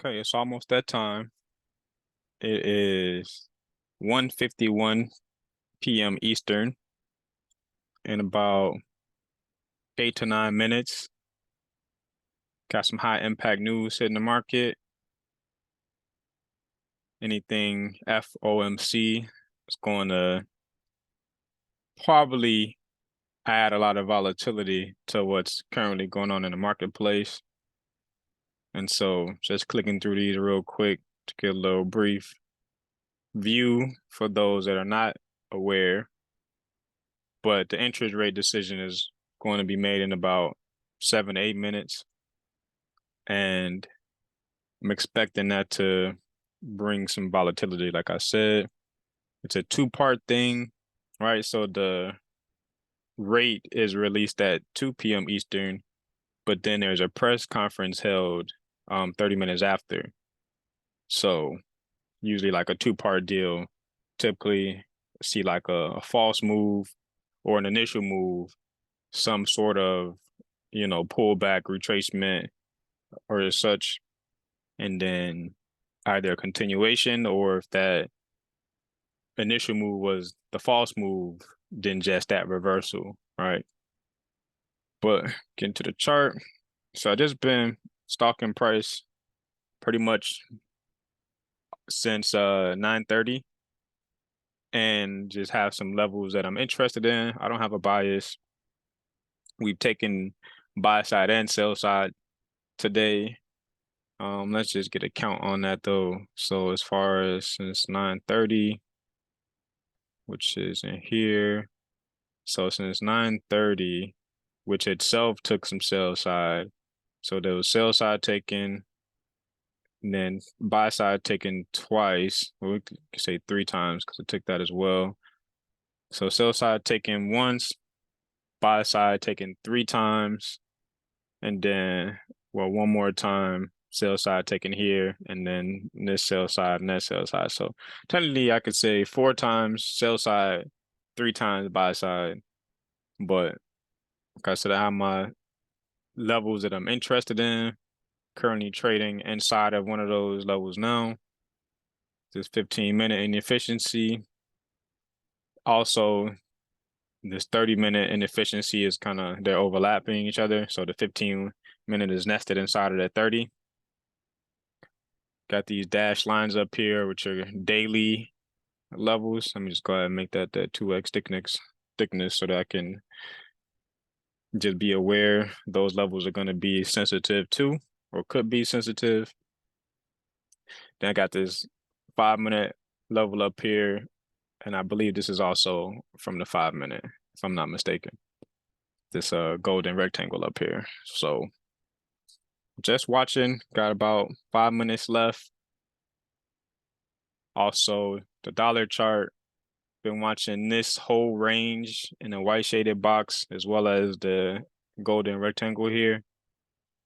Okay, it's almost that time. It is 1:51 p.m. Eastern. In about 8 to 9 minutes. Got some high impact news hitting the market. Anything FOMC is going to probably add a lot of volatility to what's currently going on in the marketplace. And so just clicking through these real quick to get a little brief view for those that are not aware. But the interest rate decision is going to be made in about 7 to 8 minutes. And I'm expecting that to bring some volatility. Like I said, it's a two-part thing, right? So the rate is released at 2 p.m. Eastern, but then there's a press conference held 30 minutes after. So usually like a two-part deal. Typically see like a false move or an initial move, some sort of, pullback, retracement or such, and then either a continuation, or if that initial move was the false move, then just that reversal, right? But getting to the chart, so I just been stalking price pretty much since 9:30, and just have some levels that I'm interested in. I don't have a bias. We've taken buy side and sell side today. Let's just get a count on that though. So as far as since 9:30, which is in here. So since 9:30, which itself took some sell side. So there was sell side taken, and then buy side taken twice. Well, we could say 3 times because it took that as well. So sell side taken once, buy side taken 3 times, and then, well, one more time, sell side taken here, and then this sell side and that sell side. So technically I could say 4 times sell side, 3 times buy side. But like I said, I have my levels that I'm interested in, currently trading inside of one of those levels now. This 15-minute inefficiency. Also, this 30-minute inefficiency is they're overlapping each other. So the 15-minute is nested inside of that 30. Got these dashed lines up here, which are daily levels. Let me just go ahead and make that 2x thickness so that I can just be aware those levels are going to be sensitive too, or could be sensitive. Then I got this 5-minute level up here, and I believe this is also from the 5-minute, if I'm not mistaken. This golden rectangle up here. So just watching, got about 5 minutes left. Also, the dollar chart, been watching this whole range in a white shaded box as well as the golden rectangle here.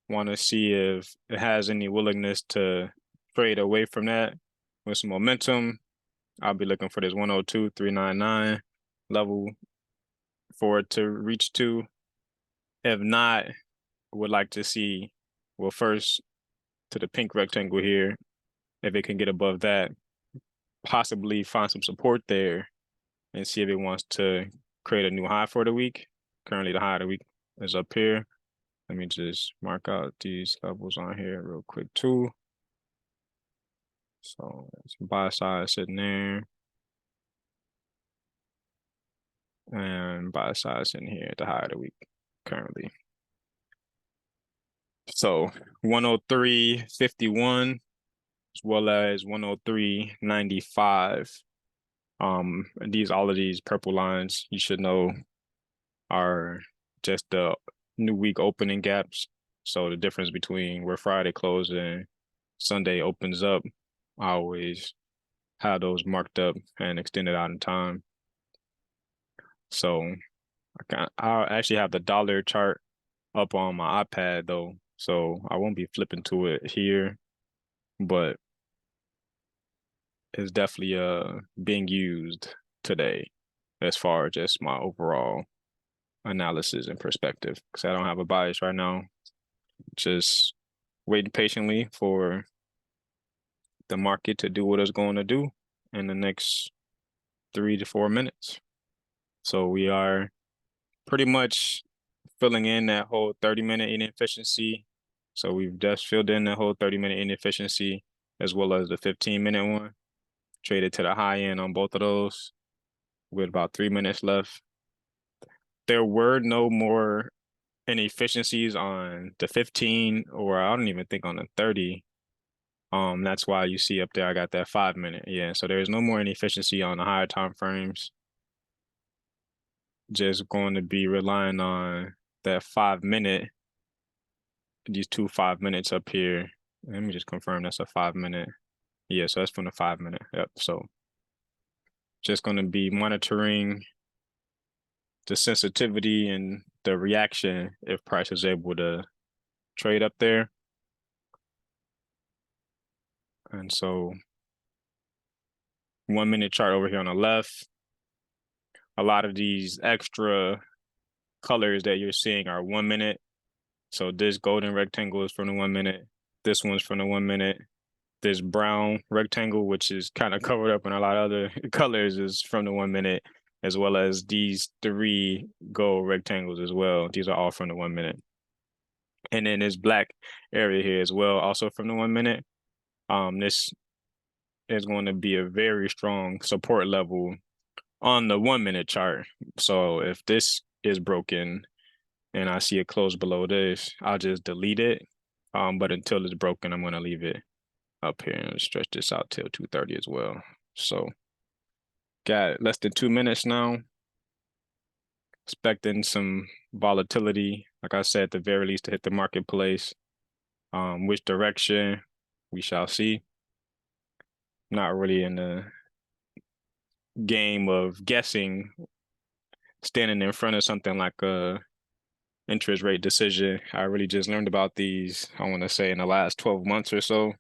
Want to see if it has any willingness to trade away from that with some momentum. I'll be looking for this 102.399 level for it to reach to. If not, would like to see, well, first to the pink rectangle here, if it can get above that, possibly find some support there and see if it wants to create a new high for the week. Currently, the high of the week is up here. Let me just mark out these levels on here real quick too. So some buy side sitting there. And buy side sitting here at the high of the week currently. So 103.51 as well as 103.95. All of these purple lines you should know are just the new week opening gaps. So the difference between where Friday closed and Sunday opens up, I always have those marked up and extended out in time. So I actually have the dollar chart up on my iPad though, so I won't be flipping to it here, but it's definitely being used today as far as just my overall analysis and perspective, because I don't have a bias right now. Just waiting patiently for the market to do what it's going to do in the next 3 to 4 minutes. So we are pretty much filling in that whole 30-minute inefficiency. So we've just filled in that whole 30-minute inefficiency as well as the 15-minute one. Traded to the high end on both of those with about 3 minutes left. There were no more inefficiencies on the 15, or I don't even think on the 30. That's why you see up there I got that 5-minute. Yeah, so there's no more inefficiency on the higher time frames. Just going to be relying on that 5-minute, these two 5 minutes up here. Let me just confirm that's a 5-minute. Yeah, so that's from the 5-minute. Yep. So just going to be monitoring the sensitivity and the reaction if price is able to trade up there. And so 1 minute chart over here on the left, a lot of these extra colors that you're seeing are 1 minute. So this golden rectangle is from the 1 minute. This one's from the 1 minute. This brown rectangle, which is kind of covered up in a lot of other colors, is from the 1 minute, as well as these 3 gold rectangles as well. These are all from the 1 minute. And then this black area here as well, also from the 1 minute. This is going to be a very strong support level on the 1 minute chart. So if this is broken and I see it close below this, I'll just delete it. But until it's broken, I'm going to leave it up here and stretch this out till 2:30 as well. So got less than 2 minutes now. Expecting some volatility, like I said, at the very least to hit the marketplace. Which direction we shall see. Not really in the game of guessing, standing in front of something like a interest rate decision. I really just learned about these, I want to say, in the last 12 months or so.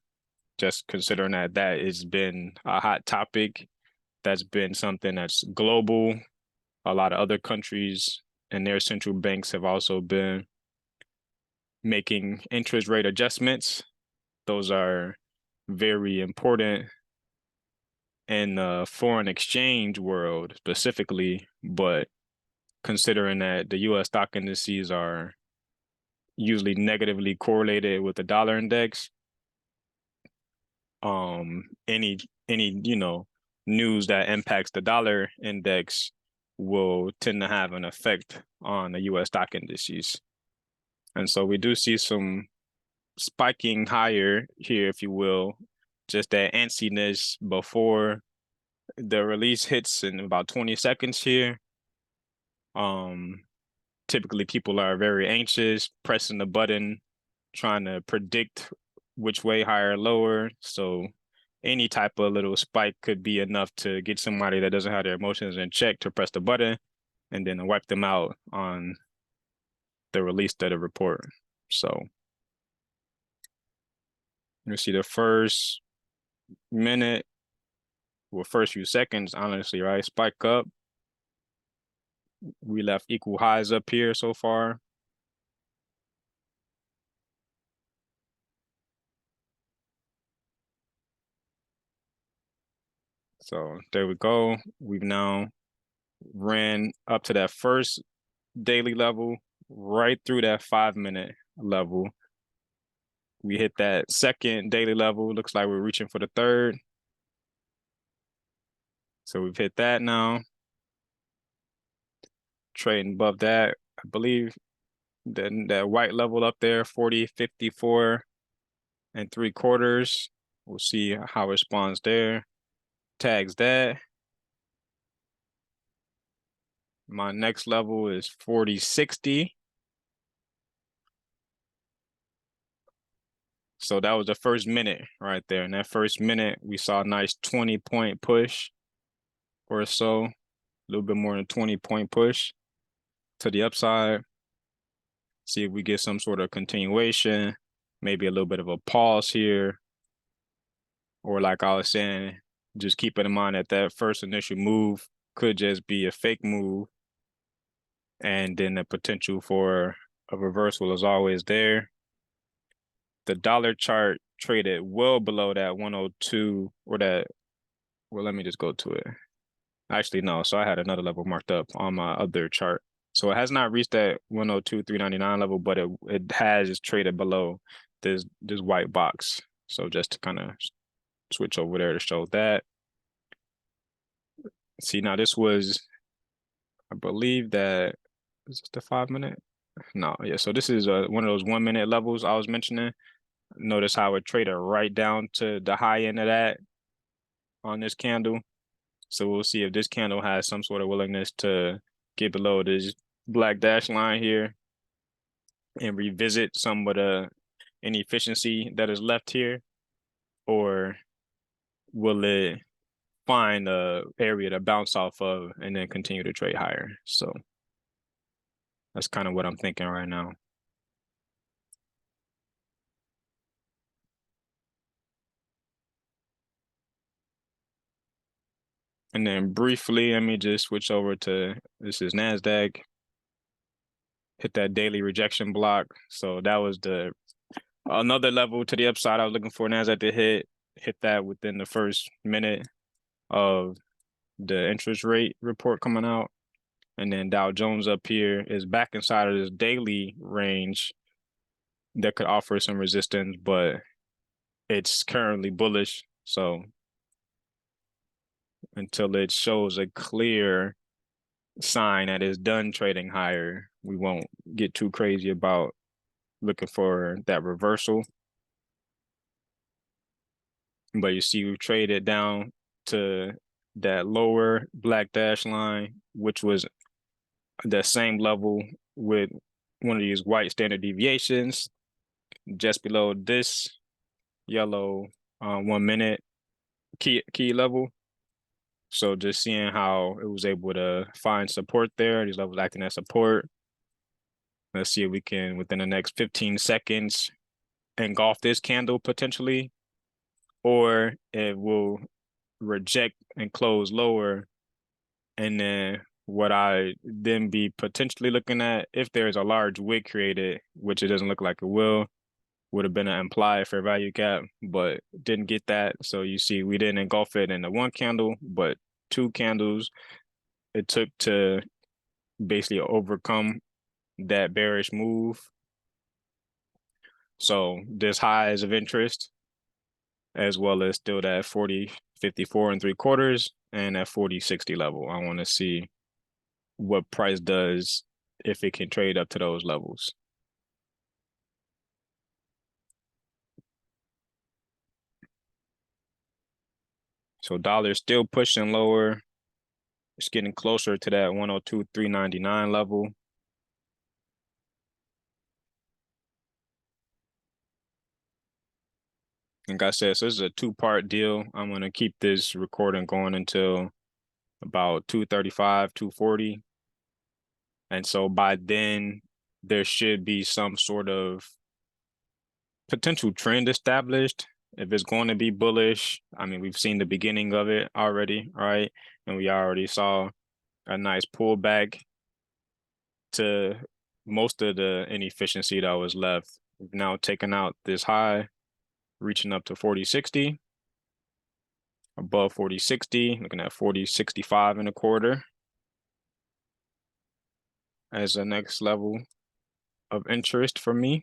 Just considering that has been a hot topic. That's been something that's global. A lot of other countries and their central banks have also been making interest rate adjustments. Those are very important in the foreign exchange world specifically, but considering that the U.S. stock indices are usually negatively correlated with the dollar index, any news that impacts the dollar index will tend to have an effect on the U.S. stock indices. And so we do see some spiking higher here, if you will, just that antsiness before the release hits in about 20 seconds here. Typically people are very anxious, pressing the button, trying to predict which way higher or lower. So any type of little spike could be enough to get somebody that doesn't have their emotions in check to press the button and then wipe them out on the release of the report. So you see the first minute, well, first few seconds, honestly, right? Spike up. We left equal highs up here so far. So there we go. We've now ran up to that first daily level, right through that 5-minute level. We hit that second daily level. Looks like we're reaching for the third. So we've hit that now. Trading above that, I believe then that white level up there, 40.54 3/4. We'll see how it responds there. Tags that. My next level is 40.60. So that was the first minute right there. In that first minute, we saw a nice 20-point push or so, a little bit more than 20-point push to the upside. See if we get some sort of continuation, maybe a little bit of a pause here. Or like I was saying, just keep in mind that that first initial move could just be a fake move. And then the potential for a reversal is always there. the dollar chart traded well below that 102 or that, well, let me just go to it. Actually, no. So I had another level marked up on my other chart. So it has not reached that 102,399 level, but it has traded below this white box. So just to kind of switch over there to show that. See, now this was, I believe that, is this the 5-minute? No, yeah. So this is one of those 1-minute levels I was mentioning. Notice how it traded right down to the high end of that on this candle. So we'll see if this candle has some sort of willingness to get below this black dash line here and revisit some of the inefficiency that is left here, or will it find a area to bounce off of and then continue to trade higher? So that's kind of what I'm thinking right now. And then briefly, let me just switch over to, this is NASDAQ. Hit that daily rejection block. So that was another level to the upside I was looking for NASDAQ to hit that within the first minute of the interest rate report coming out. And then Dow Jones up here is back inside of this daily range that could offer some resistance, but it's currently bullish. So until it shows a clear sign that it's done trading higher, we won't get too crazy about looking for that reversal. But you see, we traded down to that lower black dash line, which was that same level with one of these white standard deviations just below this yellow 1-minute key level. So just seeing how it was able to find support there, these levels acting as support. Let's see if we can, within the next 15 seconds, engulf this candle potentially, or it will reject and close lower. And then what I then be potentially looking at, if there's a large wick created, which it doesn't look like it will, would have been an implied fair value gap, but didn't get that. So you see, we didn't engulf it in the one candle, but 2 candles it took to basically overcome that bearish move. So this high is of interest, as well as still that 40.54 3/4 and that 40.60 level. I want to see what price does if it can trade up to those levels. So dollar is still pushing lower. It's getting closer to that 102.399 level. Like I said, so this is a 2-part deal. I'm going to keep this recording going until about 2:35, 2:40. And so by then, there should be some sort of potential trend established. If it's going to be bullish, I mean, we've seen the beginning of it already, right? And we already saw a nice pullback to most of the inefficiency that was left. We've now taken out this high, reaching up to 40.60, above 40.60, looking at 40.65 1/4 as the next level of interest for me.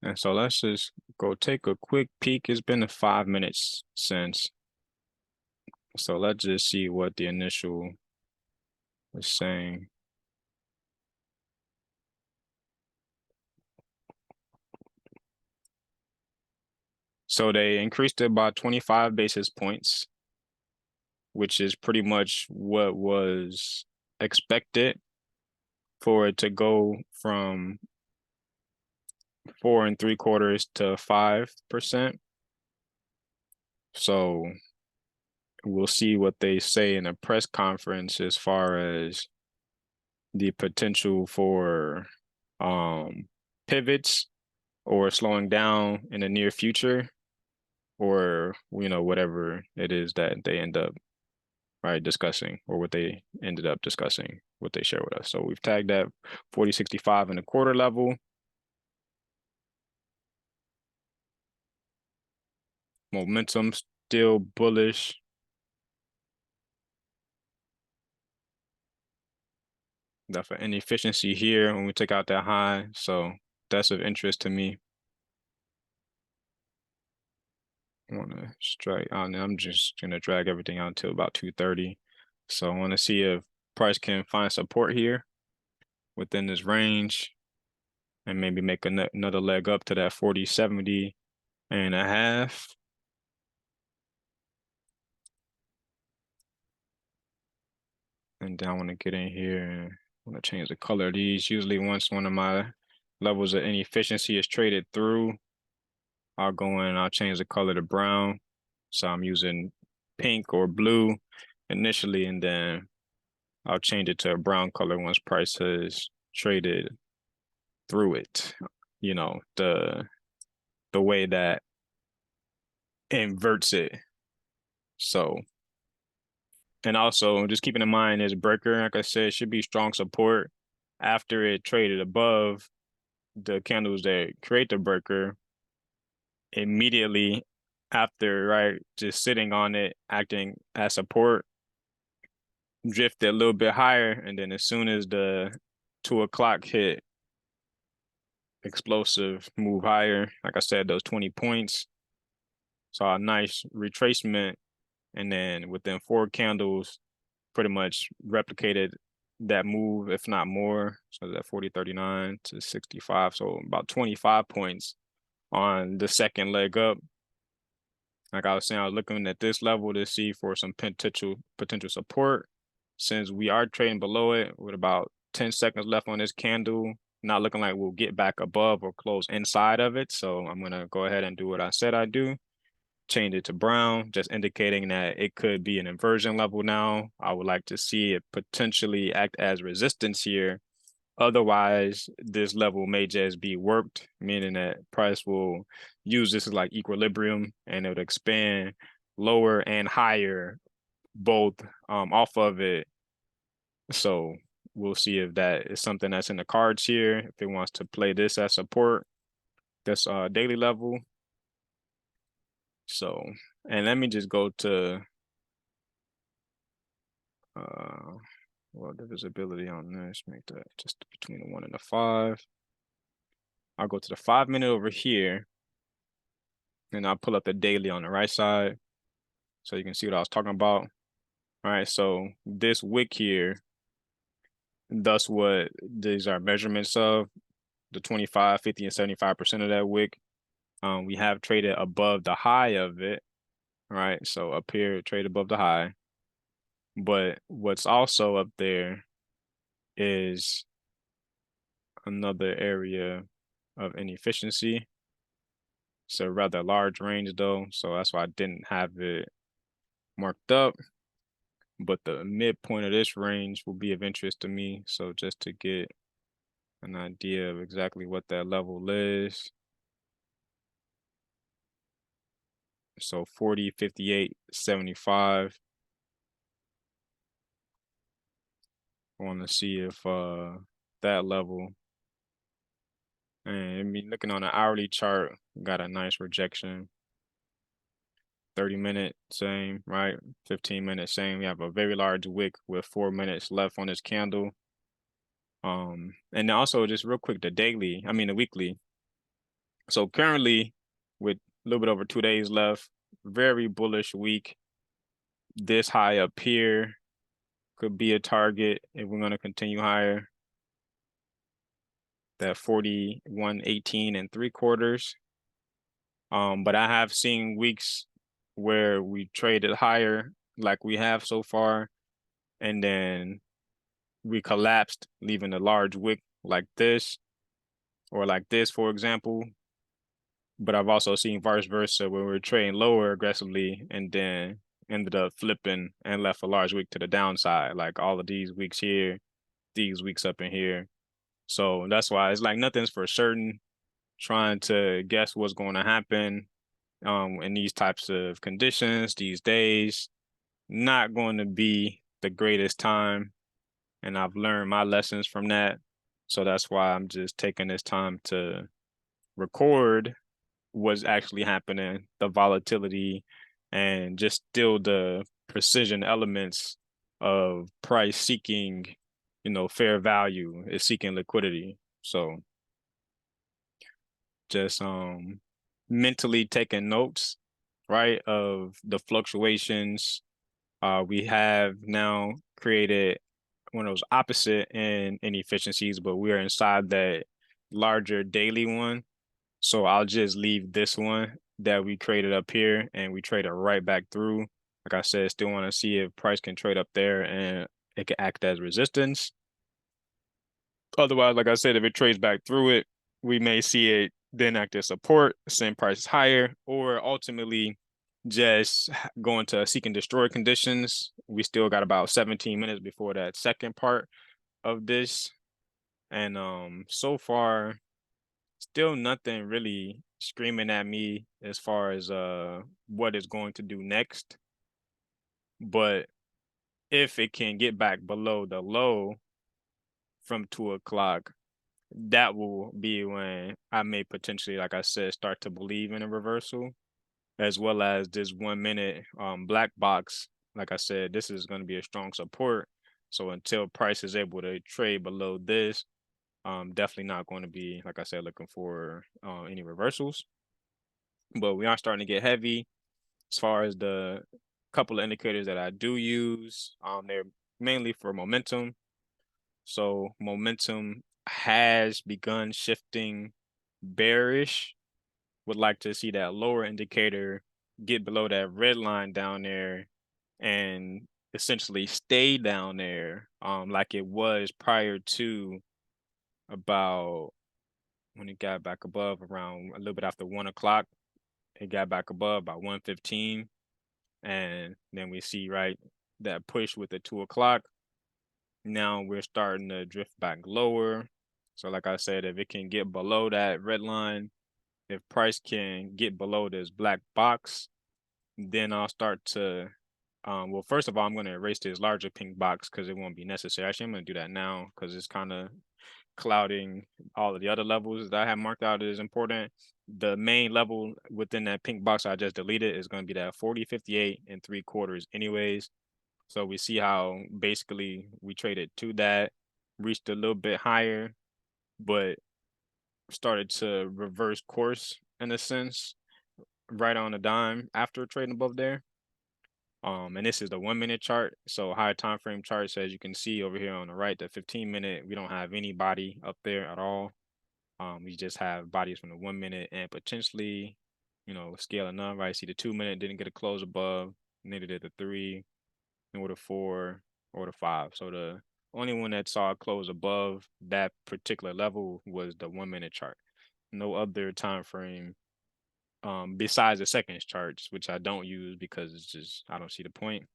And so let's just go take a quick peek. It's been 5 minutes since. So let's just see what the initial is saying. So they increased it by 25 basis points, which is pretty much what was expected for it to go from 4 3/4 to 5%. So we'll see what they say in a press conference as far as the potential for pivots or slowing down in the near future, or whatever it is that they end up discussing, or what they ended up discussing, what they share with us. So we've tagged that 40.65 in the quarter level. Momentum still bullish. That for inefficiency here when we take out that high. So that's of interest to me. I want to strike on. I'm just gonna drag everything out until about 230. So I want to see if price can find support here within this range, and maybe make another leg up to that 40.70 and a half. And then I want to get in here and I want to change the color of these. Usually once one of my levels of inefficiency is traded through, I'll go in and I'll change the color to brown. So I'm using pink or blue initially, and then I'll change it to a brown color once price has traded through it. The way that inverts it. So, and also just keeping in mind this breaker, like I said, should be strong support after it traded above the candles that create the breaker. Immediately after, right, just sitting on it, acting as support, drifted a little bit higher, and then as soon as the 2 o'clock hit, explosive move higher. Like I said, those 20 points. Saw a nice retracement, and then within 4 candles, pretty much replicated that move, if not more. So that 40.39 to 65, so about 25 points on the second leg up. Like I was saying, I was looking at this level to see for some potential support. Since we are trading below it with about 10 seconds left on this candle, not looking like we'll get back above or close inside of it. So I'm gonna go ahead and do what I said I'd do. Change it to brown, just indicating that it could be an inversion level now. I would like to see it potentially act as resistance here. Otherwise, this level may just be worked, meaning that price will use this as like equilibrium, and it would expand lower and higher both off of it. So we'll see if that is something that's in the cards here. If it wants to play this as support, that's daily level. So, and let me just go to the visibility on this, make that just between the 1 and the 5. I'll go to the 5-minute over here, and I'll pull up the daily on the right side so you can see what I was talking about. All right, so this wick here, that's what these are measurements of, the 25, 50, and 75% of that wick. We have traded above the high of it, right? So up here, trade above the high. But what's also up there is another area of inefficiency. It's a rather large range though, so that's why I didn't have it marked up. But the midpoint of this range will be of interest to me. So just to get an idea of exactly what that level is. So 40, 58, 75. I want to see if that level, and I mean, looking on the hourly chart, got a nice rejection. 30-minute, same, right? 15-minute, same. We have a very large wick with 4 minutes left on this candle. And also just real quick, the weekly. So currently, with a little bit over 2 days left, very bullish week. This high up here could be a target if we're going to continue higher. That 41.18 and 3/4. But I have seen weeks where we traded higher like we have so far, and then we collapsed, leaving a large wick like this, or like this, for example. But I've also seen vice versa, where we're trading lower aggressively, and then ended up flipping and left a large wick to the downside, like all of these weeks here, these weeks up in here. So that's why it's like nothing's for certain. Trying to guess what's going to happen in these types of conditions these days, not going to be the greatest time. And I've learned my lessons from that. So that's why I'm just taking this time to record what's actually happening, the volatility, and just still the precision elements of price seeking, fair value is seeking liquidity. So just mentally taking notes, right, of the fluctuations. We have now created one of those opposite in inefficiencies, but we are inside that larger daily one. So I'll just leave this one that we created up here and we trade it right back through. Like I said, still want to see if price can trade up there and it can act as resistance. Otherwise, like I said, if it trades back through it, we may see it then act as support, send prices higher, or ultimately just go into seek and destroy conditions. We still got about 17 minutes before that second part of this. And so far, still nothing really screaming at me as far as what it's going to do next. But if it can get back below the low from 2 o'clock, that will be when I may potentially, like I said, start to believe in a reversal, as well as this 1 minute black box. Like I said, this is going to be a strong support. So until price is able to trade below this, definitely not going to be, like I said, looking for any reversals. But we are starting to get heavy as far as the couple of indicators that I do use. They're mainly for momentum. So momentum has begun shifting bearish. Would like to see that lower indicator get below that red line down there and essentially stay down there like it was prior to about when it got back above around a little bit after 1 o'clock. It got back above by 1:15. And then we see, right, that push with the 2 o'clock. Now we're starting to drift back lower. So like I said, if it can get below that red line, if price can get below this black box, then I'll start to, well, first of all, I'm going to erase this larger pink box because it won't be necessary. Actually, I'm going to do that now because it's kind of clouding all of the other levels that I have marked out as important. The main level within that pink box I just deleted is going to be that 40.58 3/4 anyways. So we see how basically we traded to that, reached a little bit higher, but started to reverse course in a sense, right on a dime after trading above there. And this is the 1 minute chart. So higher time frame charts, as you can see over here on the right, the 15 minute, we don't have any body up there at all. We just have bodies from the 1 minute and potentially, scaling up, right? See the 2 minute didn't get a close above, neither did the 3, nor the 4, or the 5. So the only one that saw a close above that particular level was the 1 minute chart. No other time frame besides the seconds charts, which I don't use because it's just I don't see the point.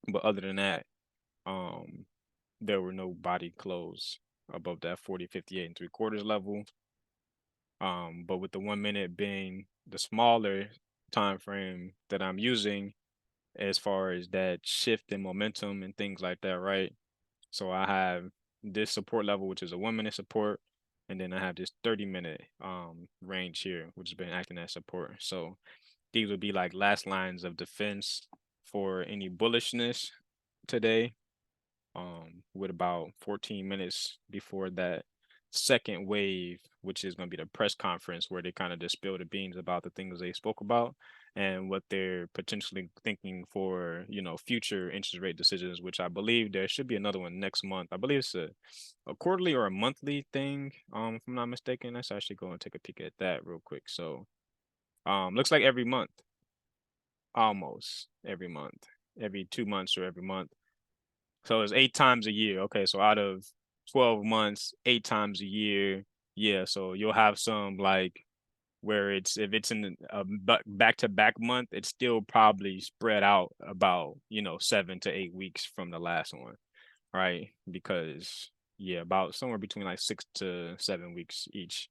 But other than that, there were no body close above that 40.58 3/4 level. But with the 1 minute being the smaller time frame that I'm using as far as that shift in momentum and things like that, right? So I have this support level, which is a 1 minute support, and then I have this 30-minute range here, which has been acting as support. So these would be like last lines of defense for any bullishness today. With about 14 minutes before that second wave, which is going to be the press conference where they kind of just spill the beans about the things they spoke about and what they're potentially thinking for, future interest rate decisions, which I believe there should be another one next month. I believe it's a quarterly or a monthly thing, if I'm not mistaken. Let's actually go and take a peek at that real quick. So, looks like every month, almost every month, every 2 months or every month. So it's 8 times a year. Okay, so out of 12 months, 8 times a year. Yeah, so you'll have some like where if it's in a back-to-back month, it's still probably spread out about, 7 to 8 weeks from the last one, right? Because yeah, about somewhere between like 6 to 7 weeks each.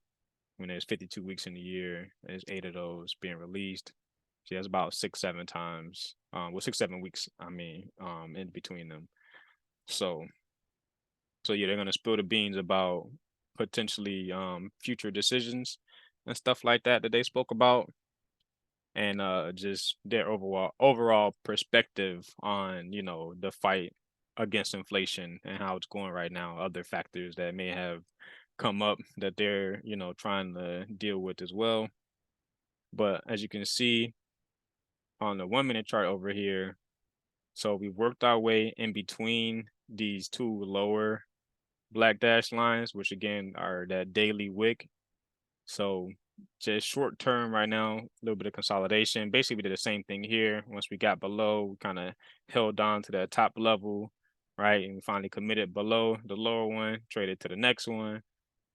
When there's 52 weeks in the year, there's 8 of those being released. So that's about 6, 7 times. Well, 6, 7 weeks, I mean, in between them. So yeah, they're gonna spill the beans about potentially future decisions and stuff like that they spoke about, and just their overall perspective on, the fight against inflation and how it's going right now, other factors that may have come up that they're, trying to deal with as well. But as you can see on the 1 minute chart over here, so we worked our way in between these two lower black dash lines, which again are that daily wick. So just short term right now, a little bit of consolidation. Basically, we did the same thing here. Once we got below, we kind of held on to that top level, right? And we finally committed below the lower one, traded to the next one,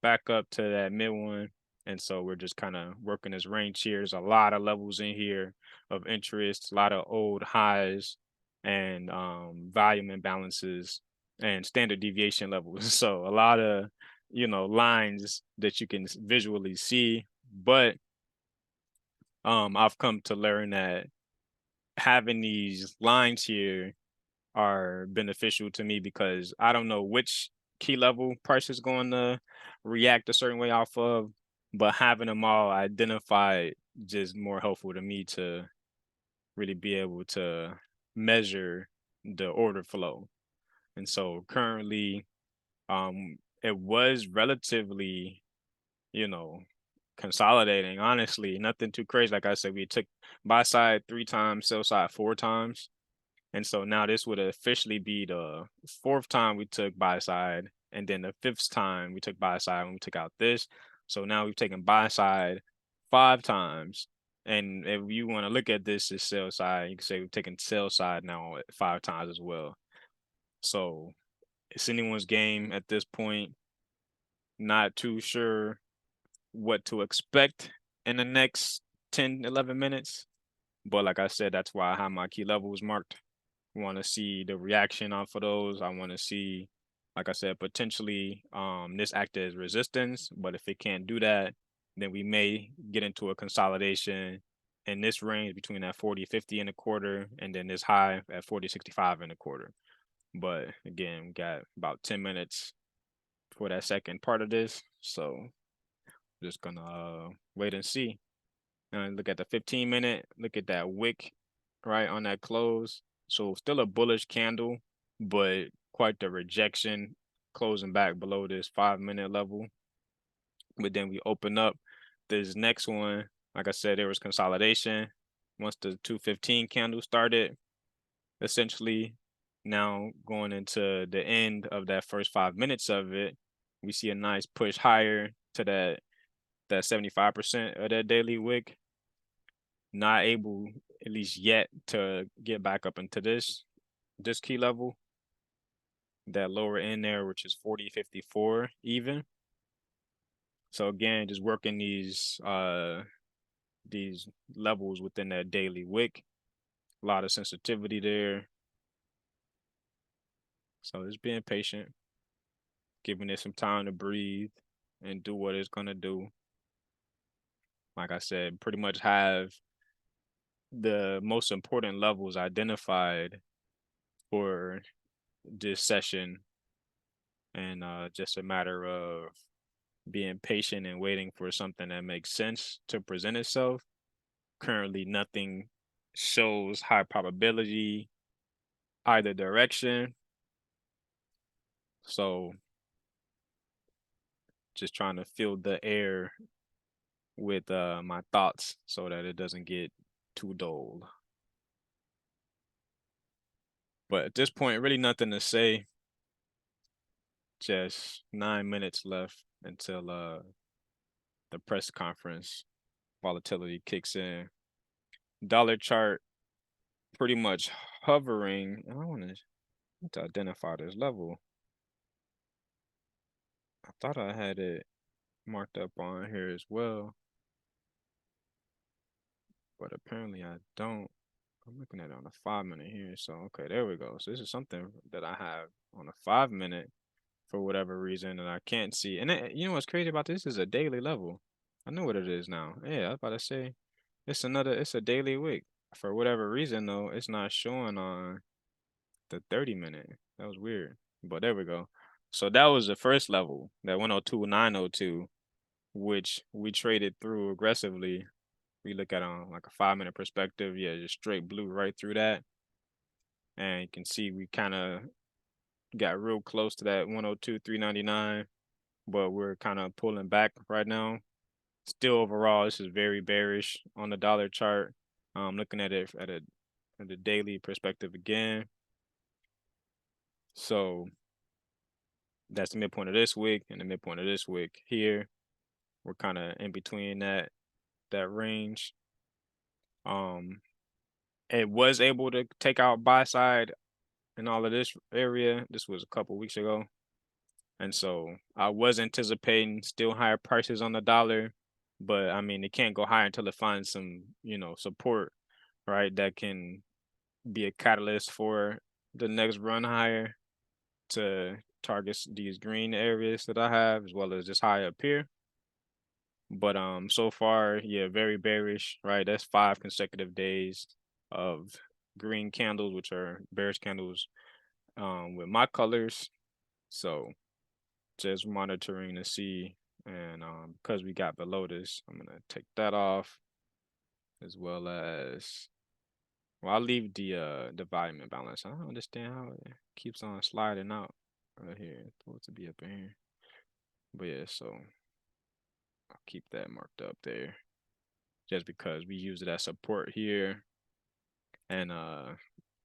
back up to that mid one. And so we're just kind of working this range here. There's a lot of levels in here of interest, a lot of old highs and volume imbalances and standard deviation levels. So a lot of, lines that you can visually see. But I've come to learn that having these lines here are beneficial to me because I don't know which key level price is going to react a certain way off of, but having them all identified just more helpful to me to really be able to measure the order flow. And so currently, it was relatively, you know, consolidating, honestly, nothing too crazy. Like I said, we took buy side 3 times, sell side 4 times. And so now this would officially be the 4th time we took buy side, and then the 5th time we took buy side when we took out this. So now we've taken buy side 5 times. And if you want to look at this as sell side, you can say we've taken sell side now 5 times as well. So it's anyone's game at this point. Not too sure what to expect in the next 10, 11 minutes. But like I said, that's why I have my key levels marked. Want to see the reaction off of those. I want to see, like I said, potentially this act as resistance. But if it can't do that, then we may get into a consolidation in this range between that 40.50 and a quarter, and then this high at 40.65 and a quarter. But again, we got about 10 minutes for that second part of this. So just gonna wait and see. And look at the 15-minute, look at that wick right on that close. So still a bullish candle, but quite the rejection closing back below this 5-minute level. But then we open up this next one. Like I said, there was consolidation. Once the 215 candle started, essentially now going into the end of that first 5 minutes of it, we see a nice push higher to that 75% of that daily wick. Not able, at least yet, to get back up into this key level, that lower end there, which is 40.54 even. So again, just working these levels within that daily wick. A lot of sensitivity there. So just being patient, giving it some time to breathe and do what it's gonna do. Like I said, pretty much have the most important levels identified for this session, and just a matter of being patient and waiting for something that makes sense to present itself. Currently, nothing shows high probability either direction. So just trying to fill the air with my thoughts so that it doesn't get too dull. But at this point, really nothing to say. Just 9 minutes left until the press conference volatility kicks in. Dollar chart pretty much hovering. I want to identify this level. I thought I had it marked up on here as well. but apparently I don't. I'm looking at it on a 5 minute here. So, okay, there we go. So this is something that I have on a 5 minute for whatever reason, and I can't see. And you know what's crazy about this is a daily level. I know what it is now. Yeah, I was about to say it's a daily wick. For whatever reason though, it's not showing on the 30 minute. That was weird. But there we go. So that was the first level, that 102.902, which we traded through aggressively. We look at on like a 5 minute perspective, yeah, just straight blew right through that. And you can see we kind of got real close to that 102.399, but we're kind of pulling back right now. Still overall, this is very bearish on the dollar chart. Looking at it at a daily perspective again. So that's the midpoint of this wick and the midpoint of this wick here. We're kind of in between that range. It was able to take out buy side in all of this area. This was a couple weeks ago. And so I was anticipating still higher prices on the dollar, but I mean, it can't go higher until it finds some, support, right? That can be a catalyst for the next run higher to target these green areas that I have, as well as this high up here. But so far, yeah, very bearish, right? That's 5 consecutive days of green candles, which are bearish candles with my colors. So just monitoring to see, and because we got below this, I'm gonna take that off, as well as, well, I'll leave the volume imbalance. I don't understand how it keeps on sliding out right here. It's supposed to be up in here, but yeah, so I'll keep that marked up there just because we use it as support here, and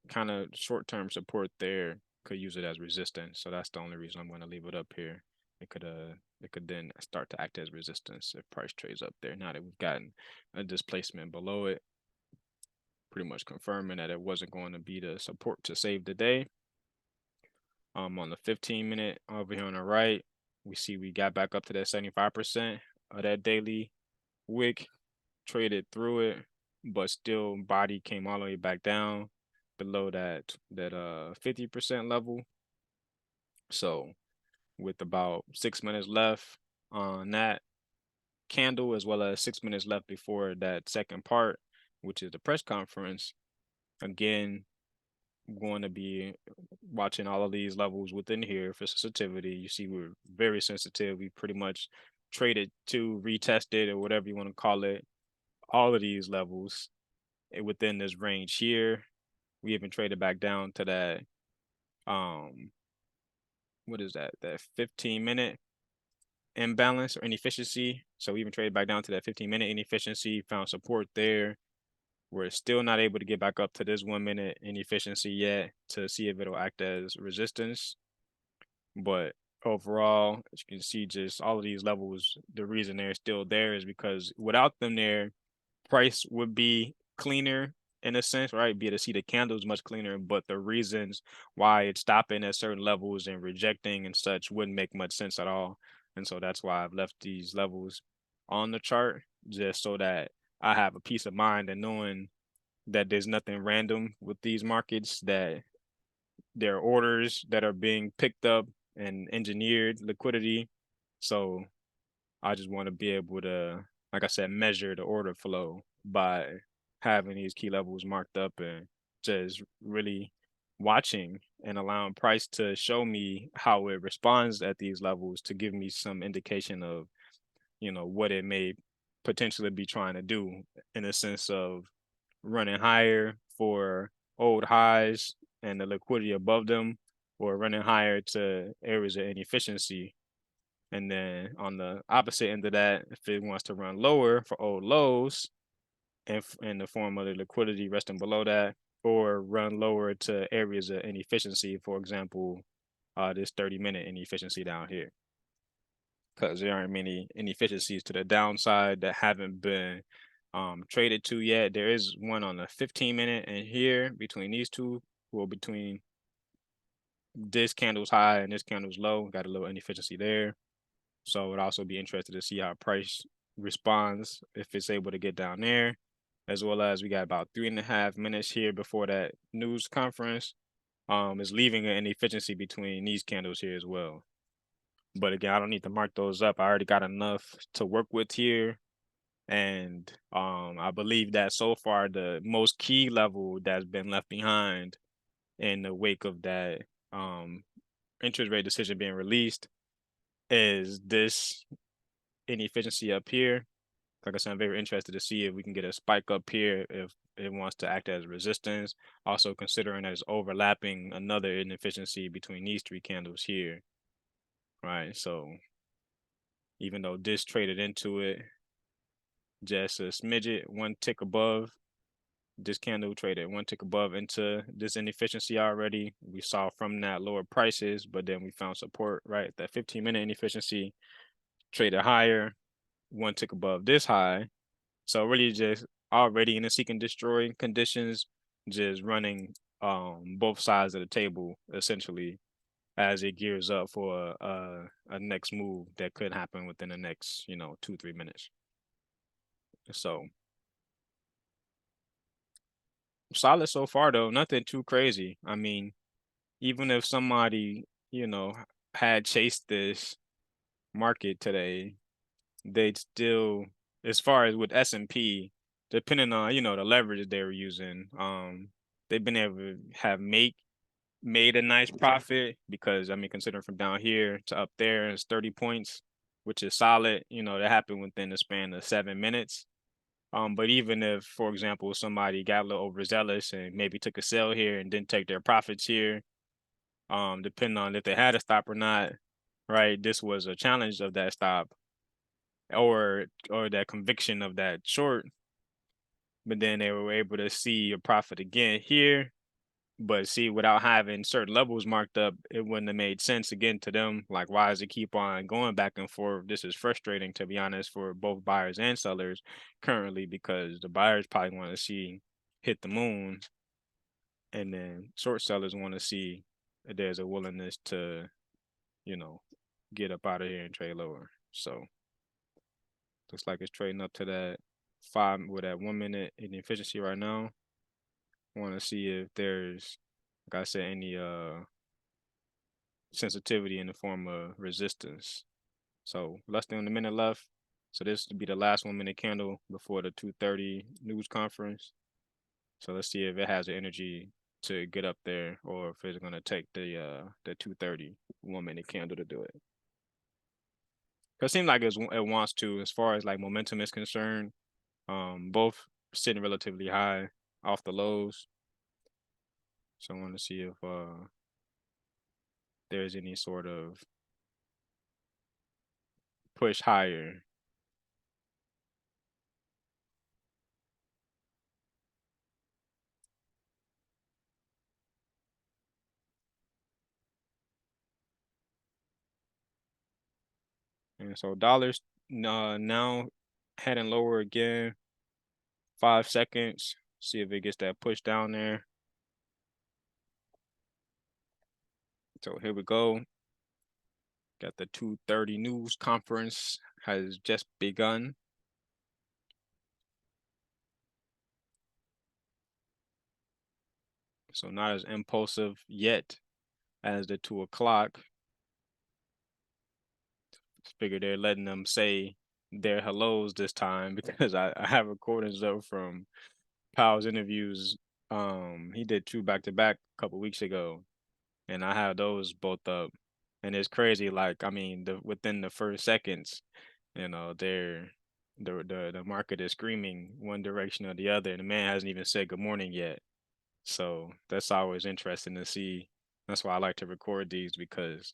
kind of short-term support there, could use it as resistance. So that's the only reason I'm going to leave it up here. It could then start to act as resistance if price trades up there. Now that we've gotten a displacement below it, pretty much confirming that it wasn't going to be the support to save the day. On the 15 minute over here on the right, we see we got back up to that 75% of that daily wick, traded through it, but still body came all the way back down below that 50% level. So with about 6 minutes left on that candle, as well as 6 minutes left before that second part, which is the press conference, again, I'm going to be watching all of these levels within here for sensitivity. You see we're very sensitive. We pretty much traded to, retested, or whatever you want to call it, all of these levels within this range here. We even traded back down to that what is that 15-minute imbalance or inefficiency. So we even traded back down to that 15-minute inefficiency, found support there. We're still not able to get back up to this 1 minute inefficiency yet to see if it'll act as resistance. But overall, as you can see, just all of these levels, the reason they're still there is because without them there, price would be cleaner in a sense, right? Be able to see the candles much cleaner, but the reasons why it's stopping at certain levels and rejecting and such wouldn't make much sense at all. And so that's why I've left these levels on the chart, just so that I have a peace of mind and knowing that there's nothing random with these markets, that there are orders that are being picked up and engineered liquidity. So I just want to be able to, like I said, measure the order flow by having these key levels marked up and just really watching and allowing price to show me how it responds at these levels to give me some indication of, what it may potentially be trying to do, in a sense of running higher for old highs and the liquidity above them, or running higher to areas of inefficiency. And then on the opposite end of that, if it wants to run lower for old lows and in the form of the liquidity resting below that, or run lower to areas of inefficiency, for example, this 30-minute inefficiency down here, because there aren't many inefficiencies to the downside that haven't been traded to yet. There is one on the 15-minute, and here between these two, well, between this candle's high and this candle's low, got a little inefficiency there. So I would also be interested to see how price responds if it's able to get down there. as well as we got about 3.5 minutes here before that news conference. Is leaving an inefficiency between these candles here as well. But again, I don't need to mark those up. I already got enough to work with here. And I believe that so far the most key level that's been left behind in the wake of that um interest rate decision being released is this inefficiency up here. Like I said, I'm very interested to see if we can get a spike up here if it wants to act as resistance. Also considering that it's overlapping another inefficiency between these three candles here, right? So even though this traded into it just a smidget, one tick above, this candle traded one tick above into this inefficiency already. We saw from that lower prices, but then we found support, right? That 15-minute inefficiency traded higher, one tick above this high. So really just already in the seek and destroy conditions, just running both sides of the table essentially as it gears up for a next move that could happen within the next 2-3 minutes. So solid so far though, nothing too crazy. I mean, even if somebody had chased this market today, they'd still, as far as with S&P, depending on the leverage they were using, they've been able to have made a nice profit because I mean, considering from down here to up there is 30 points, which is solid. That happened within the span of 7 minutes. But even if, for example, somebody got a little overzealous and maybe took a sell here and didn't take their profits here, depending on if they had a stop or not, right? This was a challenge of that stop or that conviction of that short, but then they were able to see a profit again here. But see, without having certain levels marked up, it wouldn't have made sense again to them. Like, why does it keep on going back and forth? This is frustrating, to be honest, for both buyers and sellers currently, because the buyers probably want to see hit the moon, and then short sellers want to see if there's a willingness to, you know, get up out of here and trade lower. So looks like it's trading up to that that 1 minute inefficiency right now. Want to see if there's, like I said, any sensitivity in the form of resistance. So less than a minute left. So this would be the last 1 minute candle before the 2:30 news conference. So let's see if it has the energy to get up there or if it's gonna take the 2:30 1 minute candle to do it. It seems like it wants to, as far as like momentum is concerned. Both sitting relatively high off the lows. So I want to see if there's any sort of push higher. And so dollars now heading lower again. 5 seconds. See if it gets that push down there. So here we go. Got the 2:30 news conference has just begun. So not as impulsive yet as the 2 o'clock. Figure they're letting them say their hellos this time because I have recordings though from Powell's interviews. He did 2 back-to-back a couple weeks ago, and I have those both up. And it's crazy, like I mean, within the first seconds, the market is screaming one direction or the other, and the man hasn't even said good morning yet. So that's always interesting to see. That's why I like to record these because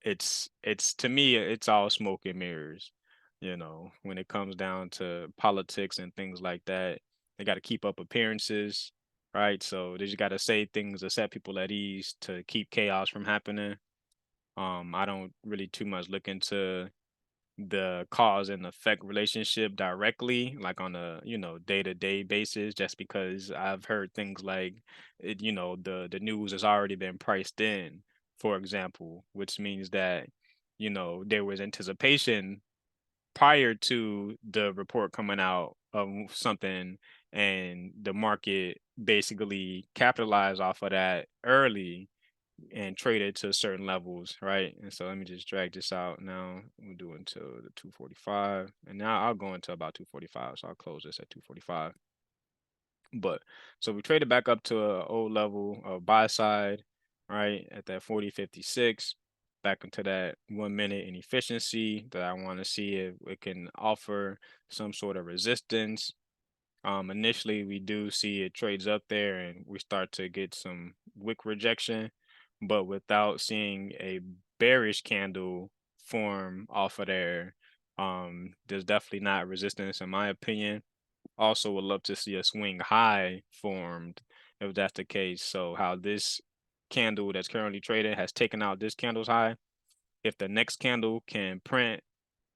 it's to me it's all smoke and mirrors. When it comes down to politics and things like that, they got to keep up appearances, right? So they just got to say things to set people at ease to keep chaos from happening. I don't really too much look into the cause and effect relationship directly, like on a day-to-day basis, just because I've heard things like the news has already been priced in, for example, which means that there was anticipation prior to the report coming out of something, and the market basically capitalized off of that early and traded to certain levels, right? And so let me just drag this out now. We'll do until the 245, and now I'll go into about 245, so I'll close this at 245. But so we traded back up to an old level of buy side, right, at that 40.56, back into that 1 minute inefficiency that I want to see if it can offer some sort of resistance. Initially, we do see it trades up there and we start to get some wick rejection, but without seeing a bearish candle form off of there, there's definitely not resistance in my opinion. Also would love to see a swing high formed if that's the case. So how this candle that's currently trading has taken out this candle's high. If the next candle can print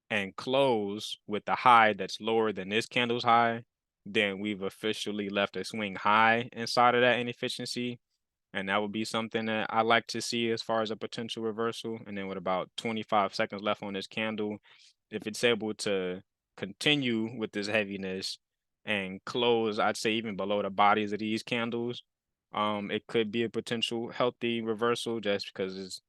and close with the high that's lower than this candle's high, then we've officially left a swing high inside of that inefficiency. And that would be something that I like to see as far as a potential reversal. And then with about 25 seconds left on this candle, if it's able to continue with this heaviness and close, I'd say even below the bodies of these candles, it could be a potential healthy reversal just because it's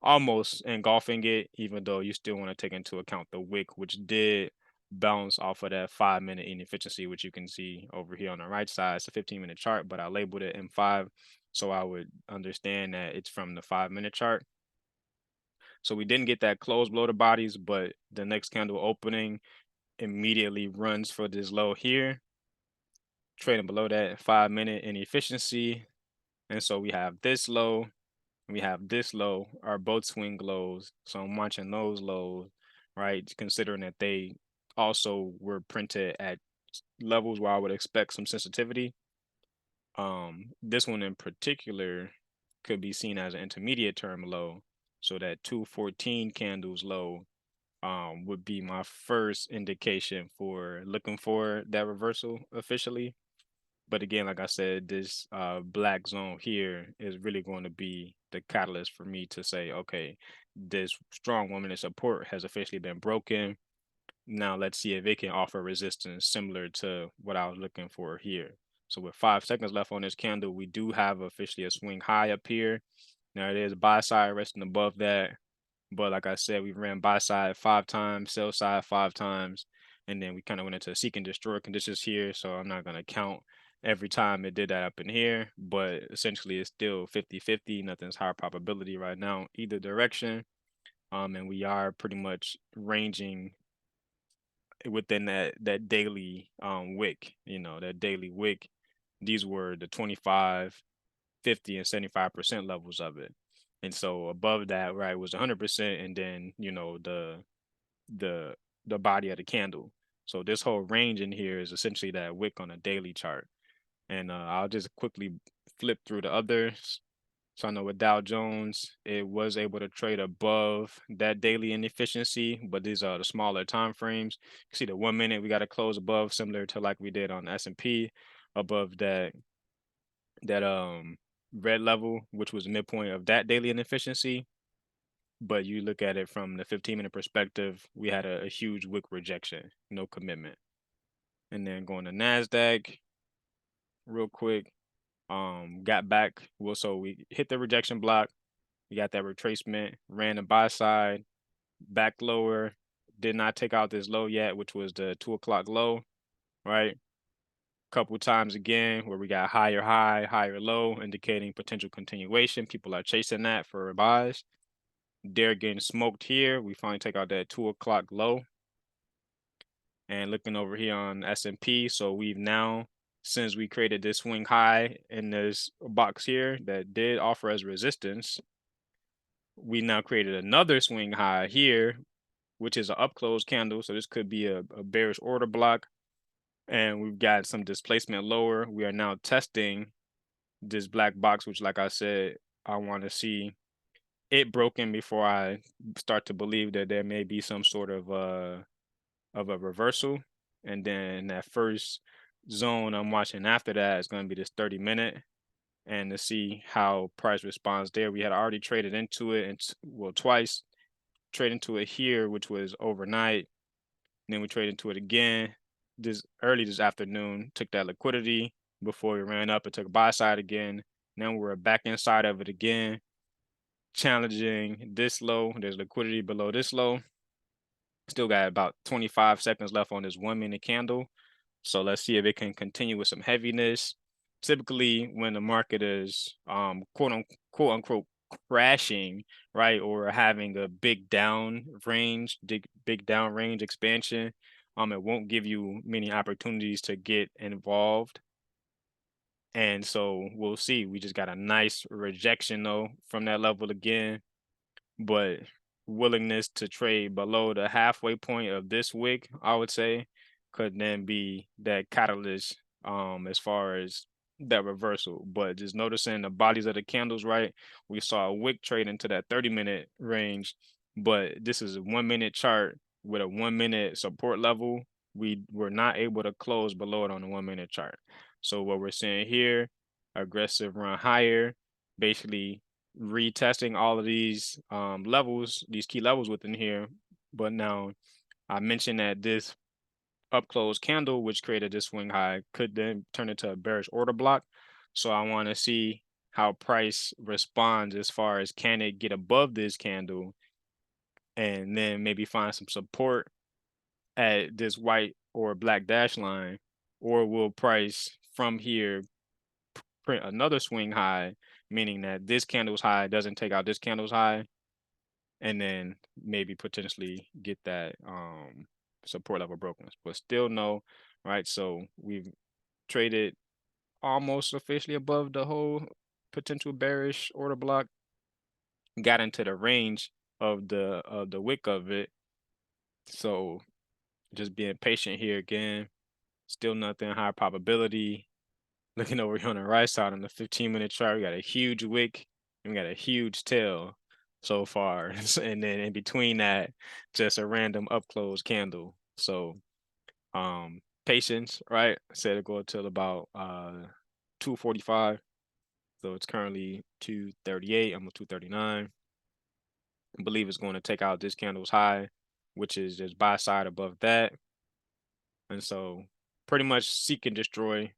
almost engulfing it, even though you still want to take into account the wick, which did bounce off of that 5 minute inefficiency, which you can see over here on the right side. It's a 15-minute chart, but I labeled it M5, so I would understand that it's from the 5 minute chart. So we didn't get that close below the bodies, but the next candle opening immediately runs for this low here, trading below that 5 minute inefficiency. And so we have this low, we have this low, are both swing lows. So I'm watching those lows, right? Considering that they also were printed at levels where I would expect some sensitivity. This one in particular could be seen as an intermediate term low. So that 214 candles low would be my first indication for looking for that reversal officially. But again, like I said, this black zone here is really going to be the catalyst for me to say, okay, this strong woman in support has officially been broken. Now let's see if it can offer resistance similar to what I was looking for here. So with 5 seconds left on this candle, we do have officially a swing high up here. Now it is buy side resting above that. But like I said, we ran buy side 5 times, sell side 5 times, and then we kind of went into seek and destroy conditions here. So I'm not going to count every time it did that up in here, but essentially it's still 50-50. Nothing's higher probability right now, either direction. And we are pretty much ranging within that daily wick, that daily wick. These were the 25, 50, and 75% levels of it. And so above that, right, was 100%, and then the the body of the candle. So this whole range in here is essentially that wick on a daily chart. And I'll just quickly flip through the others. So I know with Dow Jones, it was able to trade above that daily inefficiency, but these are the smaller time frames. You see the 1 minute we got to close above, similar to like we did on S&P, above that red level, which was the midpoint of that daily inefficiency. But you look at it from the 15-minute perspective, we had a huge wick rejection, no commitment. And then going to NASDAQ real quick, got back. Well, so we hit the rejection block. We got that retracement, ran the buy side, back lower, did not take out this low yet, which was the 2 o'clock low, right? Couple times again where we got higher high, higher low, indicating potential continuation. People are chasing that for buys. They're getting smoked here. We finally take out that 2 o'clock low. And looking over here on S&P, so we've now, since we created this swing high in this box here that did offer us resistance, we now created another swing high here, which is an up close candle. So this could be a bearish order block. And we've got some displacement lower. We are now testing this black box, which, like I said, I want to see it broken before I start to believe that there may be some sort of a reversal. And then that first zone I'm watching after that is going to be this 30-minute, and to see how price responds there. We had already traded into it, and well, twice trade into it here, which was overnight. then we traded into it again early this afternoon, took that liquidity before we ran up and took a buy side again. Now we're back inside of it again, challenging this low. There's liquidity below this low. Still got about 25 seconds left on this 1 minute candle. So let's see if it can continue with some heaviness. Typically, when the market is quote unquote crashing, right, or having a big down range, big down range expansion, it won't give you many opportunities to get involved. And so we'll see. We just got a nice rejection though from that level again, but willingness to trade below the halfway point of this wick, I would say, could then be that catalyst as far as that reversal. But just noticing the bodies of the candles, right? We saw a wick trade into that 30-minute range, but this is a 1 minute chart with a 1 minute support level. We were not able to close below it on the 1 minute chart. So what we're seeing here, aggressive run higher, basically retesting all of these levels, these key levels within here. But now I mentioned that this up close candle, which created this swing high, could then turn into a bearish order block. So I want to see how price responds as far as can it get above this candle and then maybe find some support at this white or black dash line, or will price from here print another swing high, meaning that this candle's high doesn't take out this candle's high, and then maybe potentially get that support level broken. But still no, right? So we've traded almost officially above the whole potential bearish order block, got into the range of the wick of it. So just being patient here again. Still nothing high probability. Looking over here on the right side on the 15-minute chart, we got a huge wick and we got a huge tail so far. And then in between that, just a random up close candle. So patience, right? I said it go until about 2:45. So it's currently 2:38, almost 2:39. I believe it's going to take out this candle's high, which is just buy side above that. And so pretty much seek and destroy,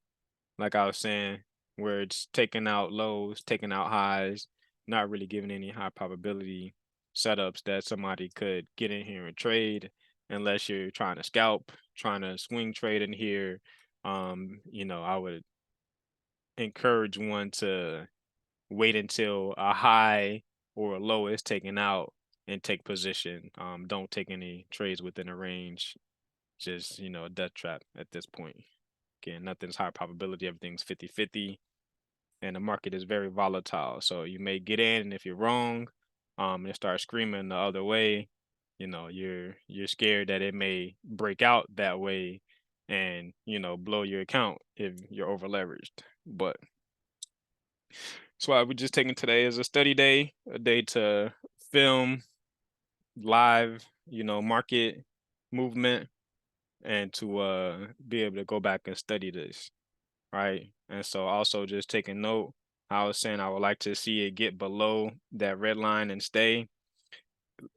like I was saying, where it's taking out lows, taking out highs, not really giving any high probability setups that somebody could get in here and trade unless you're trying to scalp, trying to swing trade in here. I would encourage one to wait until a high or a low is taken out and take position. Don't take any trades within a range. Just, a death trap at this point. Again, nothing's high probability, everything's 50-50, and the market is very volatile. So you may get in, and if you're wrong, and start screaming the other way, you're scared that it may break out that way and blow your account if you're over leveraged. But that's why we're just taking today as a study day, a day to film live, market movement, and to be able to go back and study this, right? And so also just taking note, I was saying I would like to see it get below that red line and stay.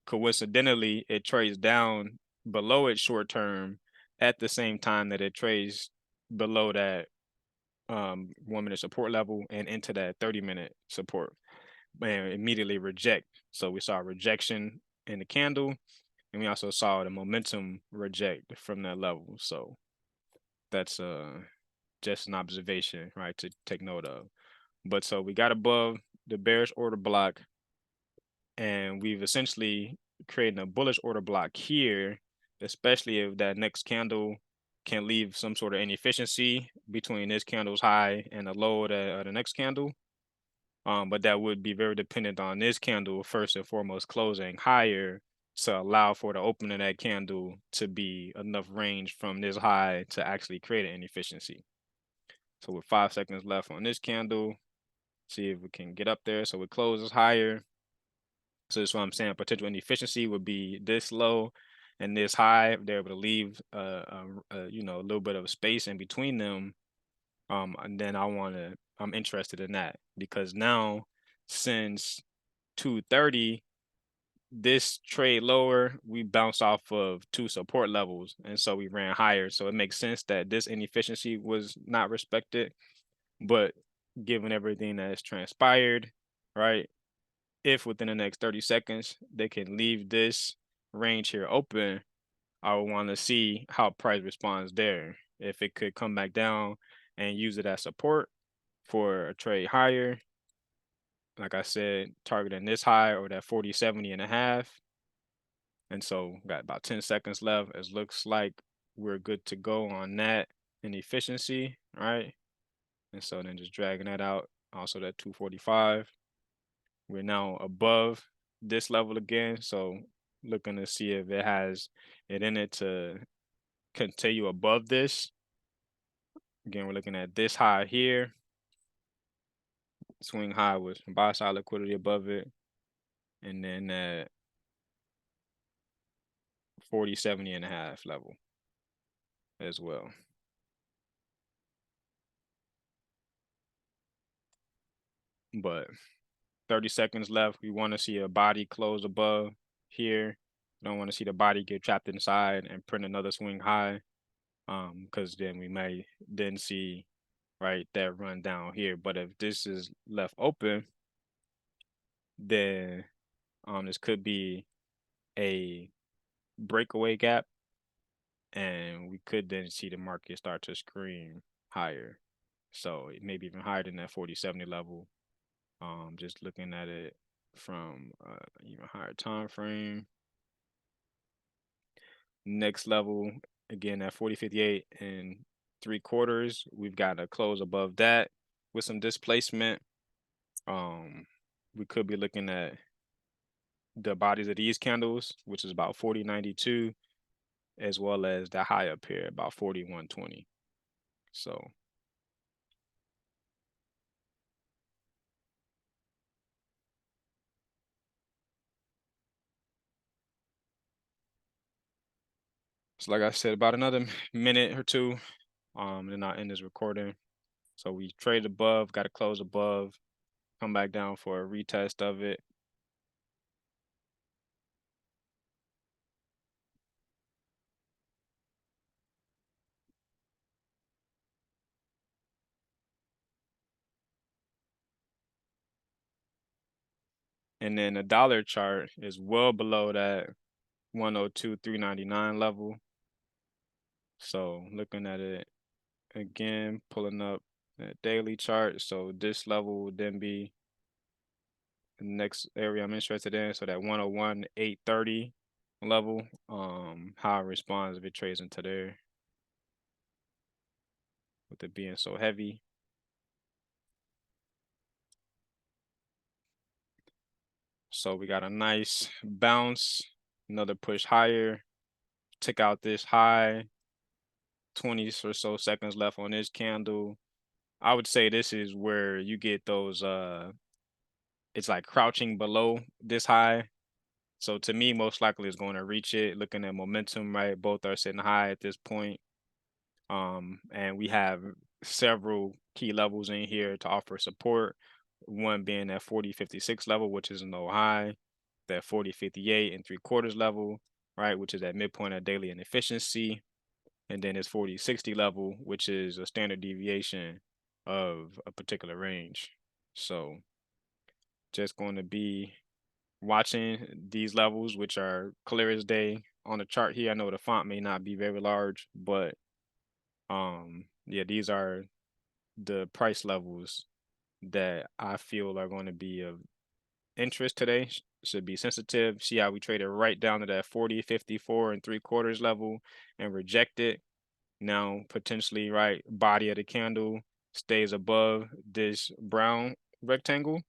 Coincidentally, it trades down below it short term at the same time that it trades below that 1 minute support level and into that 30-minute support, and immediately reject. So we saw rejection in the candle, and we also saw the momentum reject from that level. So that's just an observation, right, to take note of. But so we got above the bearish order block, and we've essentially created a bullish order block here, especially if that next candle can leave some sort of inefficiency between this candle's high and the low of the next candle. But that would be very dependent on this candle first and foremost closing higher to allow for the opening of that candle to be enough range from this high to actually create an inefficiency. So with 5 seconds left on this candle, see if we can get up there. So it closes higher. So that's what I'm saying. Potential inefficiency would be this low and this high. If they're able to leave a little bit of space in between them. And then I'm interested in that, because now since 2:30, this trade lower, we bounced off of 2 support levels, and so we ran higher. So it makes sense that this inefficiency was not respected. But given everything that has transpired, right? If within the next 30 seconds they can leave this range here open, I would want to see how price responds there. If it could come back down and use it as support for a trade higher, like I said, targeting this high or that 40.70.5. And so got about 10 seconds left. It looks like we're good to go on that in efficiency, right? And so then just dragging that out. Also that 245. We're now above this level again. So looking to see if it has it in it to continue above this. Again, we're looking at this high here. Swing high with some buy side liquidity above it. And then that 40.70.5 level as well. But 30 seconds left. We want to see a body close above here. We don't want to see the body get trapped inside and print another swing high. Because then we may then see right that run down here. But if this is left open, then this could be a breakaway gap, and we could then see the market start to scream higher. So it may be even higher than that 40.70 level. Just looking at it from even higher time frame. Next level, again at 40.58 and 3/4, we've got a close above that with some displacement. We could be looking at the bodies of these candles, which is about 40.92, as well as the high up here, about 41.20. So like I said, about another minute or two, then I'll end this recording. So we traded above, got to close above, come back down for a retest of it. And then the dollar chart is well below that 102.399 level. So looking at it again, pulling up that daily chart. So this level would then be the next area I'm interested in. So that 101.830 level. How it responds if it trades into there with it being so heavy. So we got a nice bounce, another push higher, took out this high, 20 or so seconds left on this candle. I would say this is where you get those it's like crouching below this high. So to me, most likely it's going to reach it. Looking at momentum, right? Both are sitting high at this point. And we have several key levels in here to offer support. One being that 40.56 level, which is a no high, that 40.58 and 3/4 level, right, which is that midpoint of daily inefficiency, and then it's 40.60 level, which is a standard deviation of a particular range. So just going to be watching these levels, which are clear as day on the chart here. I know the font may not be very large, but yeah, these are the price levels that I feel are going to be of interest today. Should be sensitive. See how we traded right down to that 40.54 and 3/4 level and reject it. Now potentially right body of the candle stays above this brown rectangle,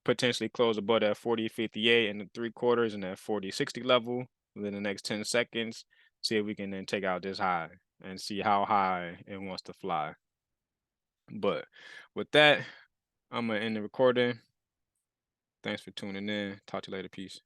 potentially close above that 40.58 and 3/4 and that 40.60 level within the next 10 seconds. See if we can then take out this high and see how high it wants to fly. But with that, I'm gonna end the recording. Thanks for tuning in. Talk to you later. Peace.